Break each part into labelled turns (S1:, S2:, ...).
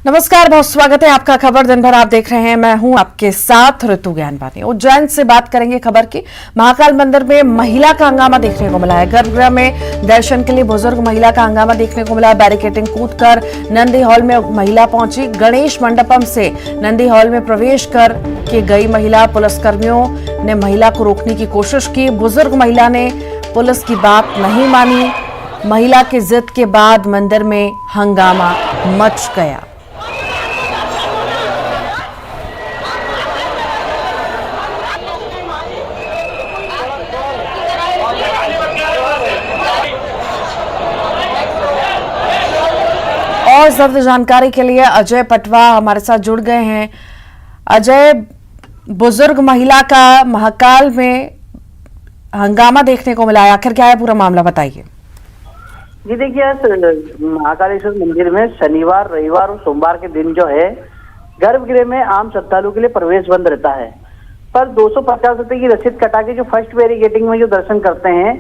S1: नमस्कार, बहुत स्वागत है आपका खबर दिन भर आप देख रहे हैं। मैं हूं आपके साथ ऋतु ज्ञानवानी। उज्जैन से बात करेंगे खबर की। महाकाल मंदिर में महिला का हंगामा देखने को मिला है। गर्भगृह में दर्शन के लिए बुजुर्ग महिला का हंगामा देखने को मिला। बैरिकेडिंग कूदकर नंदी हॉल में महिला पहुंची। गणेश मंडपम से नंदी हॉल में प्रवेश कर के गई महिला। पुलिसकर्मियों ने महिला को रोकने की कोशिश की। बुजुर्ग महिला ने पुलिस की बात नहीं मानी। महिला की जिद के बाद मंदिर में हंगामा मच गया। और ज्यादा जानकारी के लिए अजय पटवा हमारे साथ जुड़ गए हैं। अजय, बुजुर्ग महिला का महाकाल में हंगामा देखने को मिला है, आखिर क्या है पूरा मामला, बताइए।
S2: जी देखिए, महाकालेश्वर मंदिर में शनिवार, रविवार और सोमवार के दिन जो है गर्भगृह में आम श्रद्धालु के लिए प्रवेश बंद रहता है, पर 250 रुपए की रसीद कटा के जो फर्स्ट बैरिकेडिंग में जो दर्शन करते हैं,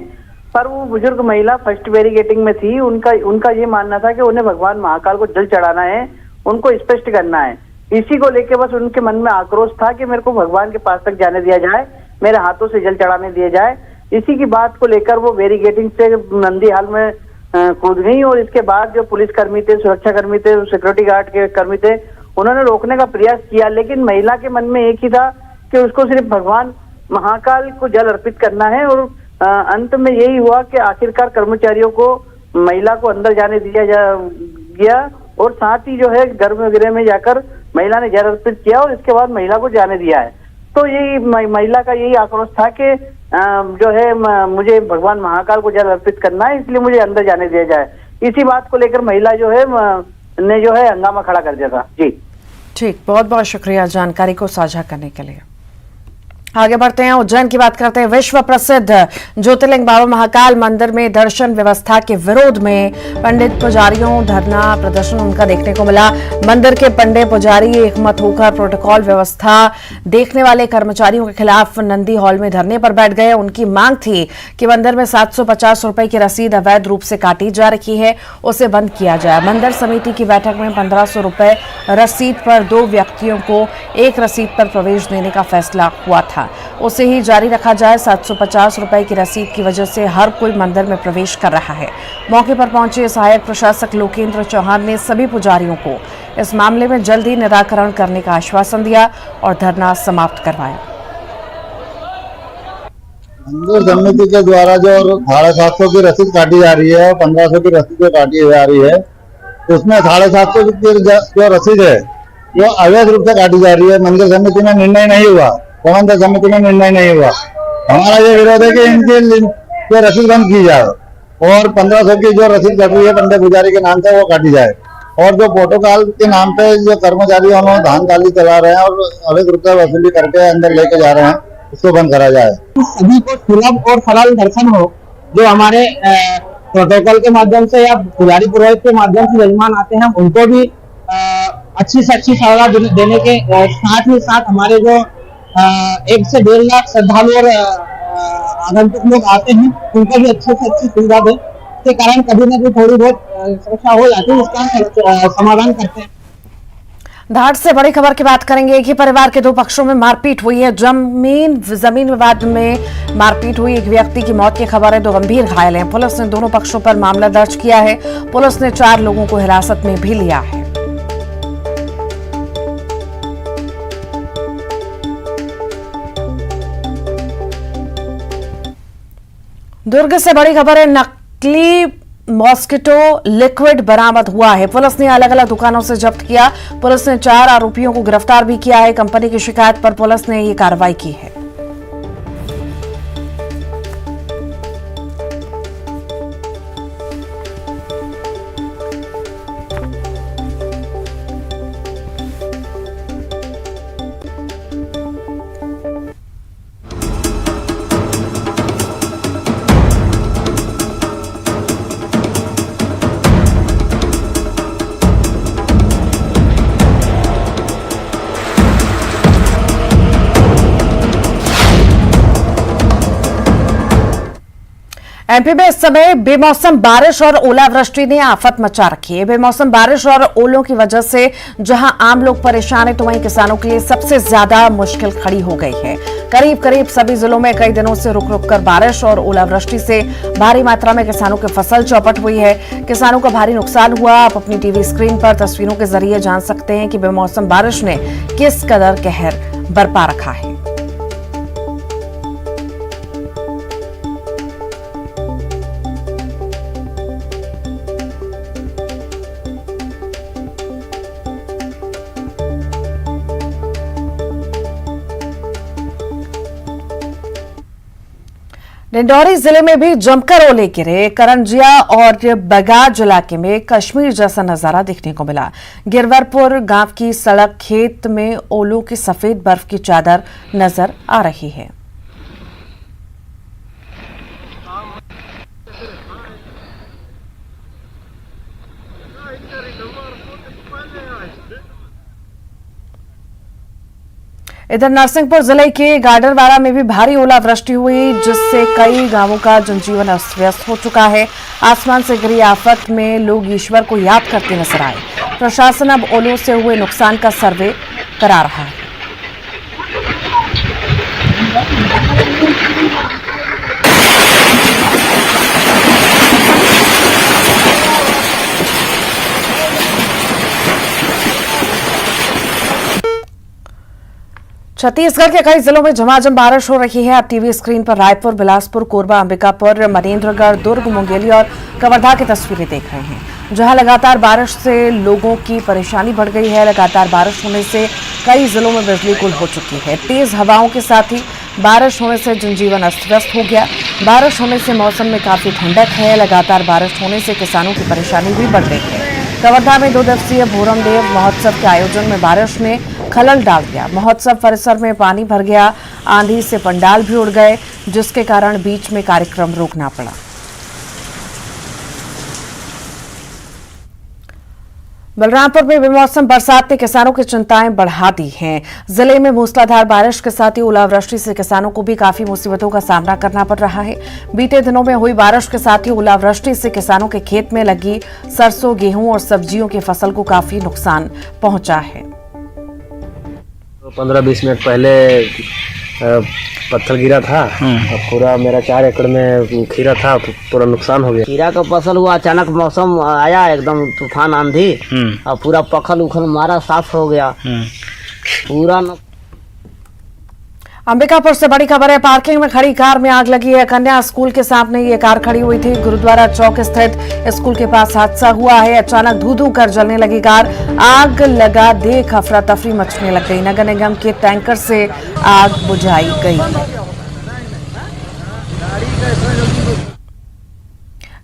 S2: पर वो बुजुर्ग महिला फर्स्ट बैरिकेडिंग में थी। उनका ये मानना था कि उन्हें भगवान महाकाल को जल चढ़ाना है, उनको स्पष्ट करना है। इसी को लेके बस उनके मन में आक्रोश था कि मेरे को भगवान के पास तक जाने दिया जाए, मेरे हाथों से जल चढ़ाने दिया जाए। इसी की बात को लेकर वो बैरिकेडिंग से नंदी हाल में कूद गई और इसके बाद जो पुलिस कर्मी थे, सुरक्षा कर्मी थे, सिक्योरिटी गार्ड के कर्मी थे, उन्होंने रोकने का प्रयास किया, लेकिन महिला के मन में एक ही था कि उसको सिर्फ भगवान महाकाल को जल अर्पित करना है। और अंत में यही हुआ कि आखिरकार कर्मचारियों को महिला को अंदर जाने दिया गया और साथ ही जो है गर्भगृह में जाकर महिला ने जल अर्पित किया और इसके बाद महिला को जाने दिया है। तो यही महिला का यही आक्रोश था कि जो है मुझे भगवान महाकाल को जल अर्पित करना है, इसलिए मुझे अंदर जाने दिया जाए। इसी बात को लेकर महिला जो है ने जो है हंगामा खड़ा कर दिया था। जी
S1: ठीक, बहुत बहुत शुक्रिया जानकारी को साझा करने के लिए। आगे बढ़ते हैं, उज्जैन की बात करते हैं। विश्व प्रसिद्ध ज्योतिर्लिंग बाबा महाकाल मंदिर में दर्शन व्यवस्था के विरोध में पंडित पुजारियों धरना प्रदर्शन उनका देखने को मिला। मंदिर के पंडित पुजारी एकमत होकर प्रोटोकॉल व्यवस्था देखने वाले कर्मचारियों के खिलाफ नंदी हॉल में धरने पर बैठ गए। उनकी मांग थी कि मंदिर में 750 रुपए की रसीद अवैध रूप से काटी जा रही है, उसे बंद किया जाए। मंदिर समिति की बैठक में 1500 रुपए रसीद पर 2 व्यक्तियों को एक रसीद पर प्रवेश देने का फैसला हुआ था, उसे ही जारी रखा जाए। 750 रुपए की रसीद की वजह से हर कोई मंदिर में प्रवेश कर रहा है। मौके पर पहुंचे सहायक प्रशासक लोकेंद्र चौहान ने सभी पुजारियों को इस मामले में जल्दी निराकरण करने का आश्वासन दिया और धरना समाप्त करवाया।
S3: मंदिर समिति के द्वारा जो 750 की रसीद काटी जा रही है और 1500 की रसीद काटी जा रही है, उसमें 750 की जो रसीद है वो अवैध रूप से काटी जा रही है। मंदिर समिति में निर्णय नहीं हुआ, प्रबंधक समिति में निर्णय नहीं हुआ। हमारा ये विरोध है कि इनकी रसीद बंद की जाए और 1500 की जो रसीद कट रही है पंडित पुजारी के नाम से वो काटी जाए और जो प्रोटोकॉल के नाम पे जो कर्मचारी उन्होंने धान काली चला रहे हैं और अवैध रूप से वसूली करके अंदर लेके जा रहे हैं, उसको बंद करा जाए।
S4: सभी को सुलभ और सरल दर्शन हो, जो हमारे प्रोटोकॉल के माध्यम से या पुजारी पुरोहित के माध्यम से यजमान आते हैं उनको भी अच्छी से अच्छी सेवा देने के साथ ही साथ हमारे जो 1 से 1.5 लाख श्रद्धालु और आगंतुक लोग आते हैं उनको भी अच्छे से अच्छी सुविधा दें। इसके कारण कभी न कभी थोड़ी बहुत समस्या हो जाती है, इसका समाधान करते हैं।
S1: धार से बड़ी खबर की बात करेंगे। एक ही परिवार के 2 पक्षों में मारपीट हुई है। जमीन विवाद में मारपीट हुई। एक व्यक्ति की मौत की खबर है, 2 गंभीर घायल हैं। पुलिस ने दोनों पक्षों पर मामला दर्ज किया है। पुलिस ने 4 लोगों को हिरासत में भी लिया है। दुर्ग से बड़ी खबर है। नकली मॉस्किटो लिक्विड बरामद हुआ है। पुलिस ने अलग अलग दुकानों से जब्त किया। पुलिस ने 4 आरोपियों को गिरफ्तार भी किया है। कंपनी की शिकायत पर पुलिस ने ये कार्रवाई की है। एमपी में इस समय बेमौसम बारिश और ओलावृष्टि ने आफत मचा रखी है। बेमौसम बारिश और ओलों की वजह से जहां आम लोग परेशान है तो वहीं किसानों के लिए सबसे ज्यादा मुश्किल खड़ी हो गई है। करीब करीब सभी जिलों में कई दिनों से रुक रुक कर बारिश और ओलावृष्टि से भारी मात्रा में किसानों की फसल चौपट हुई है। किसानों का भारी नुकसान हुआ। आप अपनी टीवी स्क्रीन पर तस्वीरों के जरिए जान सकते हैं कि बेमौसम बारिश ने किस कदर कहर बरपा रखा है। डिंडौरी जिले में भी जमकर ओले गिरे। करंजिया और बगाज इलाके में कश्मीर जैसा नजारा देखने को मिला। गिरवरपुर गांव की सड़क खेत में ओलों की सफेद बर्फ की चादर नजर आ रही है। इधर नरसिंहपुर जिले के गाडरवाड़ा में भी भारी ओलावृष्टि हुई, जिससे कई गांवों का जनजीवन अस्त व्यस्त हो चुका है। आसमान से गिरी आफत में लोग ईश्वर को याद करते नजर आए। प्रशासन अब ओलों से हुए नुकसान का सर्वे करा रहा है। छत्तीसगढ़ के कई जिलों में झमाझम बारिश हो रही है। आप टीवी स्क्रीन पर रायपुर, बिलासपुर, कोरबा, अंबिकापुर, मनेन्द्रगढ़, दुर्ग, मुंगेली और कवर्धा की तस्वीरें देख रहे हैं, जहां लगातार बारिश से लोगों की परेशानी बढ़ गई है। लगातार बारिश होने से कई जिलों में बिजली गुल हो चुकी है। तेज हवाओं के साथ ही बारिश होने से जनजीवन अस्त व्यस्त हो गया। बारिश होने से मौसम में काफी ठंडक है। लगातार बारिश होने से किसानों की परेशानी भी बढ़ गई है। कवर्धा में 2 दिवसीय भोरमदेव महोत्सव के आयोजन में बारिश ने खलल डाल दिया। महोत्सव परिसर में पानी भर गया। आंधी से पंडाल भी उड़ गए, जिसके कारण बीच में कार्यक्रम रोकना पड़ा। बलरामपुर में बेमौसम बरसात ने किसानों की चिंताएं बढ़ा दी हैं। जिले में मूसलाधार बारिश के साथ ही ओलावृष्टि से किसानों को भी काफी मुसीबतों का सामना करना पड़ रहा है। बीते दिनों में हुई बारिश के साथ ही ओलावृष्टि से किसानों के खेत में लगी सरसों, गेहूं और सब्जियों की फसल को काफी नुकसान पहुंचा है।
S5: 15-20 मिनट पहले पत्थर गिरा था और पूरा मेरा 4 एकड़ में खीरा था, पूरा नुकसान हो गया।
S6: खीरा का फसल हुआ, अचानक मौसम आया एकदम तूफान आंधी और पूरा पखल उखल मारा, साफ हो गया पूरा।
S1: अंबिकापुर से बड़ी खबर है। पार्किंग में खड़ी कार में आग लगी है। कन्या स्कूल के सामने ये कार खड़ी हुई थी। गुरुद्वारा चौक स्थित स्कूल के पास हादसा हुआ है। अचानक धू धू कर जलने लगी कार। आग लगा देख अफरा तफरी मचने लग गई। नगर निगम के टैंकर से आग बुझाई गई।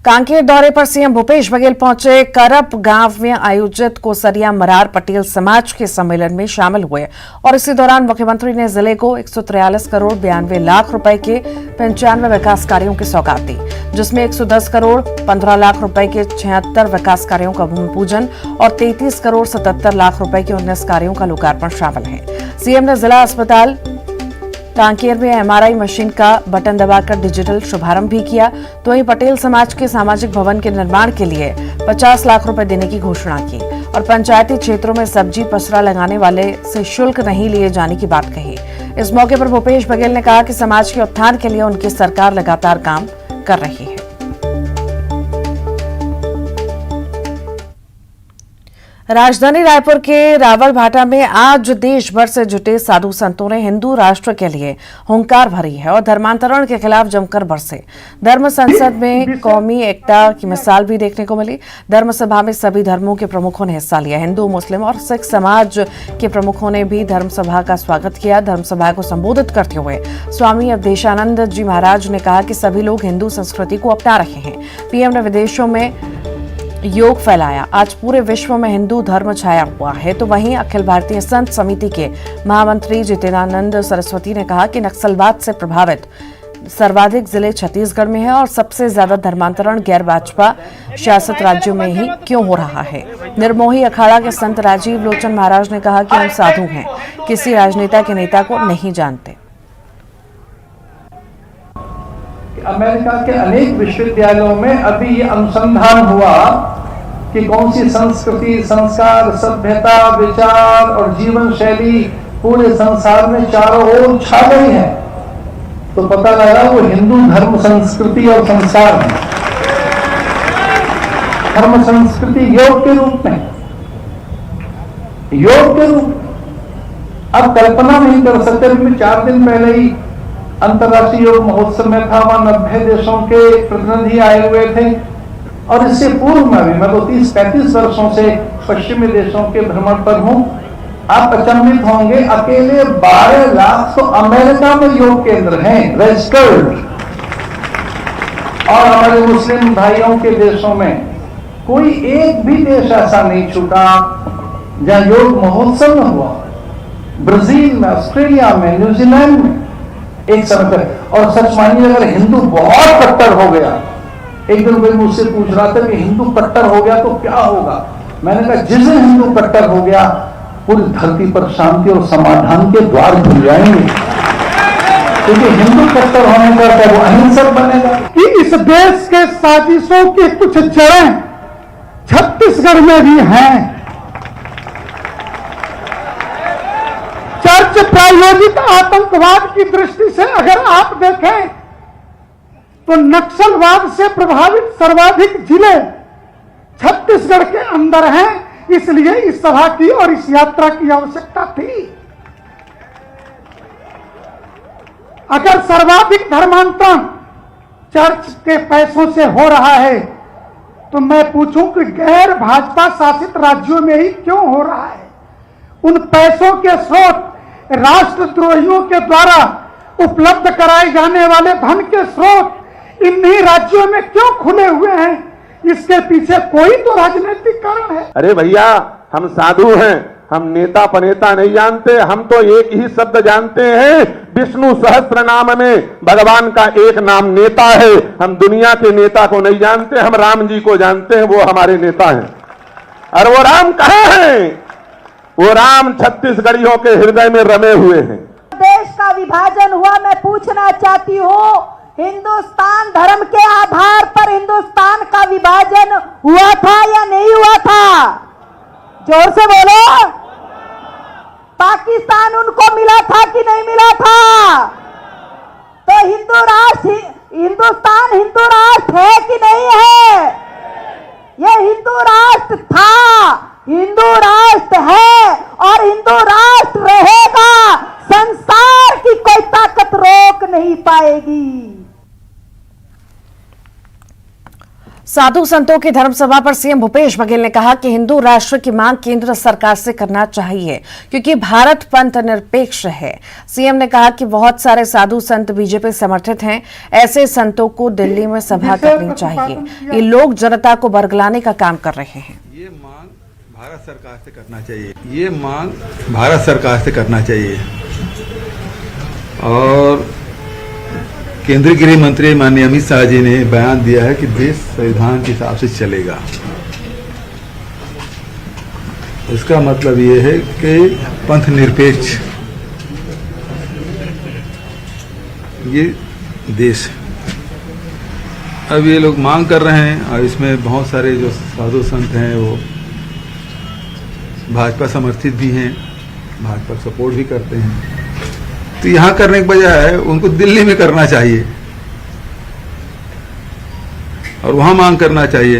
S1: कांकेर दौरे पर सीएम भूपेश बघेल पहुंचे। करप गांव में आयोजित कोसरिया मरार पटेल समाज के सम्मेलन में शामिल हुए और इसी दौरान मुख्यमंत्री ने जिले को 143 करोड़ 92 लाख रुपए के 95 विकास कार्यों की सौगात दी, जिसमें 110 करोड़ 15 लाख रुपए के 76 विकास कार्यों का भूमि पूजन और 33 करोड़ 77 लाख रुपए के 19 कार्यों का लोकार्पण शामिल है। सीएम ने जिला अस्पताल कांकेर में एमआरआई मशीन का बटन दबाकर डिजिटल शुभारंभ भी किया। तो वहीं पटेल समाज के सामाजिक भवन के निर्माण के लिए 50 लाख रुपए देने की घोषणा की और पंचायती क्षेत्रों में सब्जी पसरा लगाने वाले से शुल्क नहीं लिए जाने की बात कही। इस मौके पर भूपेश बघेल ने कहा कि समाज के उत्थान के लिए उनकी सरकार लगातार काम कर रही है। राजधानी रायपुर के रावलभाटा में आज देश भर से जुटे साधु संतों ने हिंदू राष्ट्र के लिए हुंकार भरी है और धर्मांतरण के खिलाफ जमकर बरसे। धर्म संसद में कौमी एकता की मिसाल भी देखने को मिली। धर्म सभा में सभी धर्मों के प्रमुखों ने हिस्सा लिया। हिंदू, मुस्लिम और सिख समाज के प्रमुखों ने भी धर्म सभा का स्वागत किया। धर्म सभा को संबोधित करते हुए स्वामी अवधेशानंद जी महाराज ने कहा कि सभी लोग हिंदू संस्कृति को अपना रहे हैं। पीएम ने विदेशों में योग फैलाया। आज पूरे विश्व में हिंदू धर्म छाया हुआ है। तो वहीं अखिल भारतीय संत समिति के महामंत्री जितेंद्रानंद सरस्वती ने कहा कि नक्सलवाद से प्रभावित सर्वाधिक जिले छत्तीसगढ़ में है और सबसे ज्यादा धर्मांतरण गैर भाजपा शासित राज्यों में ही क्यों हो रहा है। निर्मोही अखाड़ा के संत राजीव लोचन महाराज ने कहा कि हम साधु हैं, किसी राजनेता के नेता को नहीं जानते।
S7: अमेरिका के अनेक विश्वविद्यालयों में अभी ये अनुसंधान हुआ कि कौन सी संस्कृति, संस्कार, सभ्यता, विचार और जीवन शैली पूरे संसार में चारों ओर छा गई है, तो पता लगा वो हिंदू धर्म, संस्कृति और संस्कार है। धर्म संस्कृति योग के रूप में, योग के रूप अब कल्पना नहीं कर सकते। मैं 4 दिन पहले ही अंतर्राष्ट्रीय योग महोत्सव में था, वहां 90 देशों के प्रतिनिधि आए हुए थे, और इससे पूर्व में भी मैं तो 30-35 वर्षों से पश्चिमी देशों के भ्रमण पर हूं। आप अचंभित होंगे, अकेले 12 लाख तो अमेरिका में योग केंद्र हैं रजिस्टर्ड, और हमारे मुस्लिम भाइयों के देशों में कोई एक भी देश ऐसा नहीं छूटा जहां योग महोत्सव न हुआ। ब्राजील में, ऑस्ट्रेलिया में, न्यूजीलैंड में एक समय पर। और सच मानिए, अगर हिंदू बहुत कट्टर हो गया, एक दिन कोई मुझसे पूछ रहा था कि हिंदू कट्टर हो गया तो क्या होगा, मैंने कहा जिस दिन हिंदू कट्टर हो गया पूरी धरती पर शांति और समाधान के द्वार खुल जाएंगे, क्योंकि हिंदू कट्टर होने पर वो अहिंसक बनेगा।
S8: कि इस देश के साजिशों की कुछ जड़ें छत्तीसगढ़ में भी हैं। चर्च प्रायोजित आतंकवाद की दृष्टि से अगर आप देखें तो नक्सलवाद से प्रभावित सर्वाधिक जिले छत्तीसगढ़ के अंदर हैं। इसलिए इस सभा की और इस यात्रा की आवश्यकता थी। अगर सर्वाधिक धर्मांतरण चर्च के पैसों से हो रहा है तो मैं पूछूं कि गैर भाजपा शासित राज्यों में ही क्यों हो रहा है? उन पैसों के स्रोत, राष्ट्रद्रोहियों के द्वारा उपलब्ध कराए जाने वाले धन के स्रोत इन्हीं राज्यों में क्यों खुले हुए हैं? इसके पीछे कोई तो राजनीतिक कारण है।
S9: अरे भैया, हम साधु हैं, हम नेता पनेता नहीं जानते, हम तो एक ही शब्द जानते हैं, विष्णु सहस्त्र नाम में भगवान का एक नाम नेता है। हम दुनिया के नेता को नहीं जानते, हम राम जी को जानते हैं, वो हमारे नेता हैं। और वो राम कहाँ हैं? वो राम छत्तीसगढ़ियों के हृदय में रमे हुए हैं।
S10: देश का विभाजन हुआ, मैं पूछना चाहती हूँ, हिंदुस्तान धर्म के आधार पर हिंदुस्तान का विभाजन हुआ था या नहीं हुआ था? जोर से बोलो। पाकिस्तान उनको मिला था कि नहीं मिला था? तो हिंदू राष्ट्र, हिंदुस्तान हिंदू राष्ट्र है कि नहीं है? ये हिंदू राष्ट्र था, हिंदू राष्ट्र है और हिंदू राष्ट्र रहेगा। संसार की कोई ताकत रोक नहीं पाएगी।
S1: साधु संतों की धर्मसभा पर सीएम भूपेश बघेल ने कहा कि हिंदू राष्ट्र की मांग केंद्र सरकार से करना चाहिए क्योंकि भारत पंथ निरपेक्ष है। सीएम ने कहा कि बहुत सारे साधु संत बीजेपी समर्थित हैं, ऐसे संतों को दिल्ली में सभा करनी चाहिए। ये लोग जनता को बरगलाने का काम कर रहे हैं।
S11: ये मांग भारत सरकार से करना चाहिए, ये मांग भारत सरकार से करना चाहिए। और केंद्रीय गृह मंत्री माननीय अमित शाह जी ने बयान दिया है कि देश संविधान के हिसाब से चलेगा। इसका मतलब ये है कि पंथ निरपेक्ष ये देश है। अब ये लोग मांग कर रहे हैं और इसमें बहुत सारे जो साधु संत हैं वो भाजपा समर्थित भी हैं, भाजपा सपोर्ट भी करते हैं। तो यहाँ करने के बजाय उनको दिल्ली में करना चाहिए और वहाँ मांग करना चाहिए।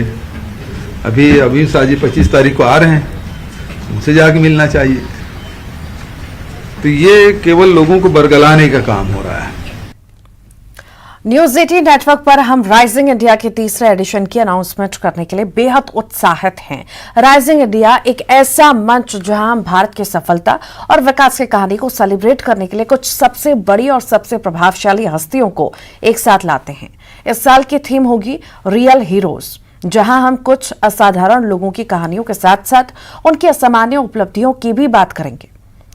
S11: अभी अमित शाह जी 25 तारीख को आ रहे हैं, उनसे जाके मिलना चाहिए। तो ये केवल लोगों को बरगलाने का काम हो रहा है।
S1: न्यूज 18 नेटवर्क पर हम राइजिंग इंडिया के तीसरे एडिशन की अनाउंसमेंट करने के लिए बेहद उत्साहित हैं। राइजिंग इंडिया एक ऐसा मंच जहां हम भारत की सफलता और विकास की कहानी को सेलिब्रेट करने के लिए कुछ सबसे बड़ी और सबसे प्रभावशाली हस्तियों को एक साथ लाते हैं। इस साल की थीम होगी रियल हीरोज, जहां हम कुछ असाधारण लोगों की कहानियों के साथ साथ उनकी असामान्य उपलब्धियों की भी बात करेंगे।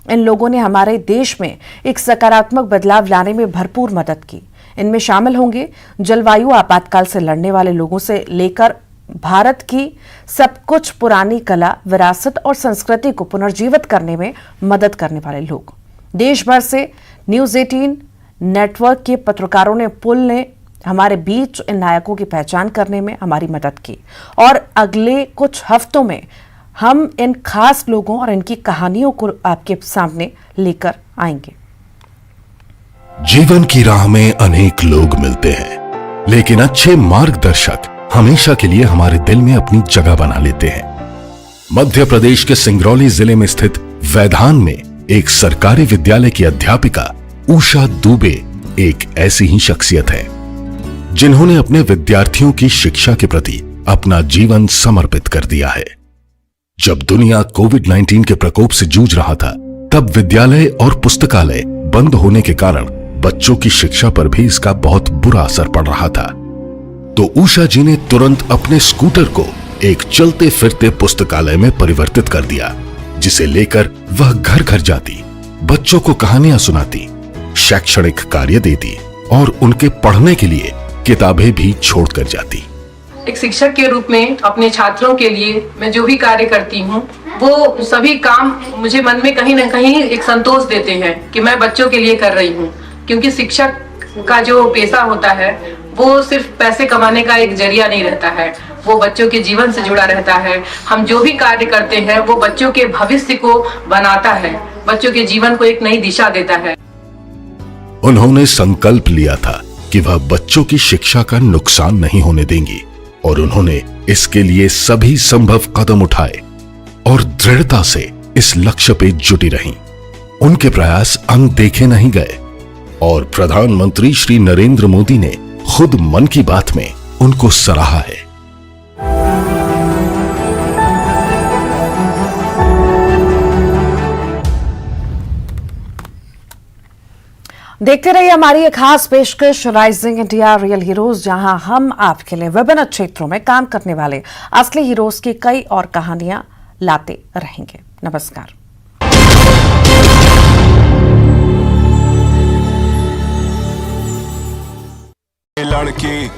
S1: इन लोगों ने हमारे देश में एक सकारात्मक बदलाव लाने में भरपूर मदद की। इनमें शामिल होंगे जलवायु आपातकाल से लड़ने वाले लोगों से लेकर भारत की सब कुछ पुरानी कला, विरासत और संस्कृति को पुनर्जीवित करने में मदद करने वाले लोग। देश भर से न्यूज 18 नेटवर्क के पत्रकारों ने हमारे बीच इन नायकों की पहचान करने में हमारी मदद की और अगले कुछ हफ्तों में हम इन खास लोगों और इनकी कहानियों को आपके सामने लेकर आएंगे।
S12: जीवन की राह में अनेक लोग मिलते हैं, लेकिन अच्छे मार्गदर्शक हमेशा के लिए हमारे दिल में अपनी जगह बना लेते हैं। मध्य प्रदेश के सिंगरौली जिले में स्थित वैधान में एक सरकारी विद्यालय की अध्यापिका उषा दुबे एक ऐसी ही शख्सियत है जिन्होंने अपने विद्यार्थियों की शिक्षा के प्रति अपना जीवन समर्पित कर दिया है। जब दुनिया कोविड-19 के प्रकोप से जूझ रहा था, तब विद्यालय और पुस्तकालय बंद होने के कारण बच्चों की शिक्षा पर भी इसका बहुत बुरा असर पड़ रहा था। तो उषा जी ने तुरंत अपने स्कूटर को एक चलते फिरते पुस्तकालय में परिवर्तित कर दिया, जिसे लेकर वह घर घर जाती, बच्चों को कहानियां सुनाती, शैक्षणिक कार्य देती और उनके पढ़ने के लिए किताबें भी छोड़कर जाती।
S13: एक शिक्षक के रूप में अपने छात्रों के लिए मैं जो भी कार्य करती हूँ, वो सभी काम मुझे मन में कहीं ना कहीं एक संतोष देते हैं कि मैं बच्चों के लिए कर रही हूँ। क्योंकि शिक्षक का जो पेशा होता है वो सिर्फ पैसे कमाने का एक जरिया नहीं रहता है, वो बच्चों के जीवन से जुड़ा रहता है। हम जो भी कार्य करते हैं वो बच्चों के भविष्य को बनाता है, बच्चों के जीवन को एक नई दिशा देता है।
S12: उन्होंने संकल्प लिया था कि वह बच्चों की शिक्षा का नुकसान नहीं होने देंगी और उन्होंने इसके लिए सभी संभव कदम उठाए और दृढ़ता से इस लक्ष्य पे जुटी रहीं। उनके प्रयास अनदेखे नहीं गए और प्रधानमंत्री श्री नरेंद्र मोदी ने खुद मन की बात में उनको सराहा है।
S1: देखते रहिए हमारी एक खास पेशकश राइजिंग इंडिया रियल हीरोज, जहां हम आपके लिए विभिन्न क्षेत्रों में काम करने वाले असली हीरोज की कई और कहानियां लाते रहेंगे। नमस्कार।
S14: लड़की